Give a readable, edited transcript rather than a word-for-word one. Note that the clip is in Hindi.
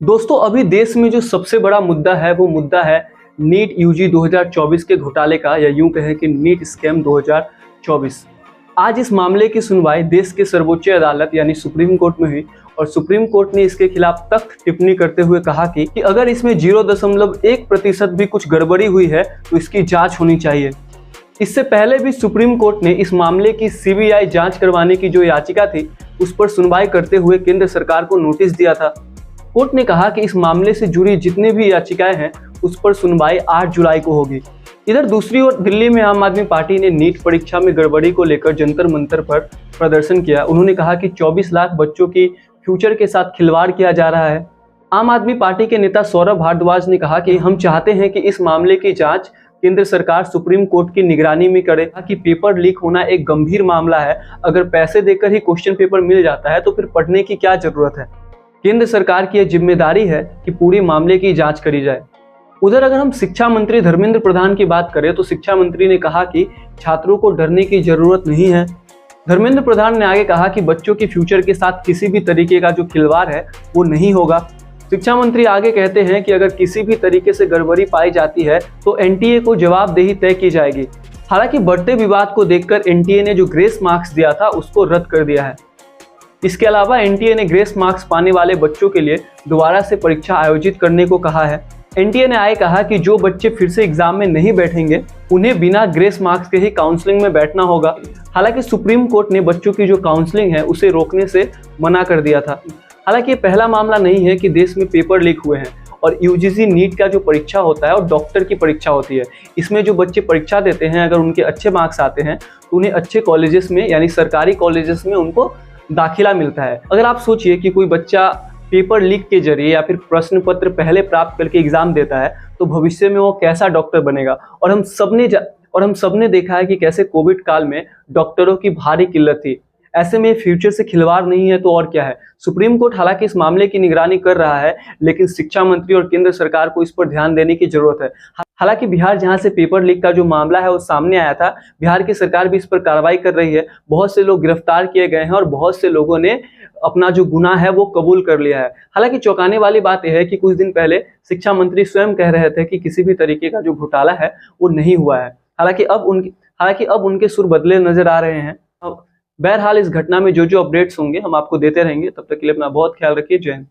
दोस्तों अभी देश में जो सबसे बड़ा मुद्दा है वो मुद्दा है नीट यूजी 2024 के घोटाले का, या यूं कहें कि नीट स्कैम 2024। आज इस मामले की सुनवाई देश के सर्वोच्च अदालत यानी सुप्रीम कोर्ट में हुई और सुप्रीम कोर्ट ने इसके खिलाफ सख्त टिप्पणी करते हुए कहा कि अगर इसमें 0.1% भी कुछ गड़बड़ी हुई है तो इसकी जांच होनी चाहिए। इससे पहले भी सुप्रीम कोर्ट ने इस मामले की सीबीआई जांच करवाने की जो याचिका थी उस पर सुनवाई करते हुए केंद्र सरकार को नोटिस दिया था। कोर्ट ने कहा कि इस मामले से जुड़ी जितनी भी याचिकाएं हैं उस पर सुनवाई 8 जुलाई को होगी। इधर दूसरी ओर दिल्ली में आम आदमी पार्टी ने नीट परीक्षा में गड़बड़ी को लेकर जंतर मंतर पर प्रदर्शन किया। उन्होंने कहा कि 24 लाख बच्चों की फ्यूचर के साथ खिलवाड़ किया जा रहा है। आम आदमी पार्टी के नेता सौरभ भारद्वाज ने कहा कि हम चाहते हैं कि इस मामले की जांच केंद्र सरकार सुप्रीम कोर्ट की निगरानी में करे कि पेपर लीक होना एक गंभीर मामला है। अगर पैसे देकर ही क्वेश्चन पेपर मिल जाता है तो फिर पढ़ने की क्या जरूरत है। केंद्र सरकार की यह जिम्मेदारी है कि पूरे मामले की जांच करी जाए। उधर अगर हम शिक्षा मंत्री धर्मेंद्र प्रधान की बात करें तो शिक्षा मंत्री ने कहा कि छात्रों को डरने की जरूरत नहीं है। धर्मेंद्र प्रधान ने आगे कहा कि बच्चों के फ्यूचर के साथ किसी भी तरीके का जो खिलवाड़ है वो नहीं होगा। शिक्षा मंत्री आगे कहते हैं कि अगर किसी भी तरीके से गड़बड़ी पाई जाती है तो एनटीए को जवाबदेही तय की जाएगी। हालांकि बढ़ते विवाद को देखकर एनटीए ने जो ग्रेस मार्क्स दिया था उसको रद्द कर दिया है। इसके अलावा एनटीए ने ग्रेस मार्क्स पाने वाले बच्चों के लिए दोबारा से परीक्षा आयोजित करने को कहा है। एनटीए ने आगे कहा कि जो बच्चे फिर से एग्जाम में नहीं बैठेंगे उन्हें बिना ग्रेस मार्क्स के ही काउंसलिंग में बैठना होगा। हालांकि सुप्रीम कोर्ट ने बच्चों की जो काउंसलिंग है उसे रोकने से मना कर दिया था। हालांकि ये पहला मामला नहीं है कि देश में पेपर लीक हुए हैं और यूजीसी नीट का जो परीक्षा होता है और डॉक्टर की परीक्षा होती है, इसमें जो बच्चे परीक्षा देते हैं अगर उनके अच्छे मार्क्स आते हैं तो उन्हें अच्छे कॉलेजेस में यानी सरकारी कॉलेजेस में उनको दाखिला मिलता है। अगर आप सोचिए कि कोई बच्चा पेपर लीक के जरिए या फिर प्रश्न पत्र पहले प्राप्त करके एग्जाम देता है तो भविष्य में वो कैसा डॉक्टर बनेगा। और हम सबने देखा है कि कैसे कोविड काल में डॉक्टरों की भारी किल्लत थी। ऐसे में फ्यूचर से खिलवाड़ नहीं है तो और क्या है। सुप्रीम कोर्ट हालांकि इस मामले की निगरानी कर रहा है, लेकिन शिक्षा मंत्री और केंद्र सरकार को इस पर ध्यान देने की जरूरत है। हालांकि बिहार जहां से पेपर लीक का जो मामला है वो सामने आया था, बिहार की सरकार भी इस पर कार्रवाई कर रही है। बहुत से लोग गिरफ्तार किए गए हैं और बहुत से लोगों ने अपना जो गुनाह है वो कबूल कर लिया है। हालांकि चौंकाने वाली बात यह है कि कुछ दिन पहले शिक्षा मंत्री स्वयं कह रहे थे कि किसी भी तरीके का जो घोटाला है वो नहीं हुआ है। हालांकि अब उनके सुर बदले नजर आ रहे हैं। बहरहाल इस घटना में जो जो अपडेट्स होंगे हम आपको देते रहेंगे। तब तक के लिए अपना बहुत ख्याल रखिए। जय हिंद।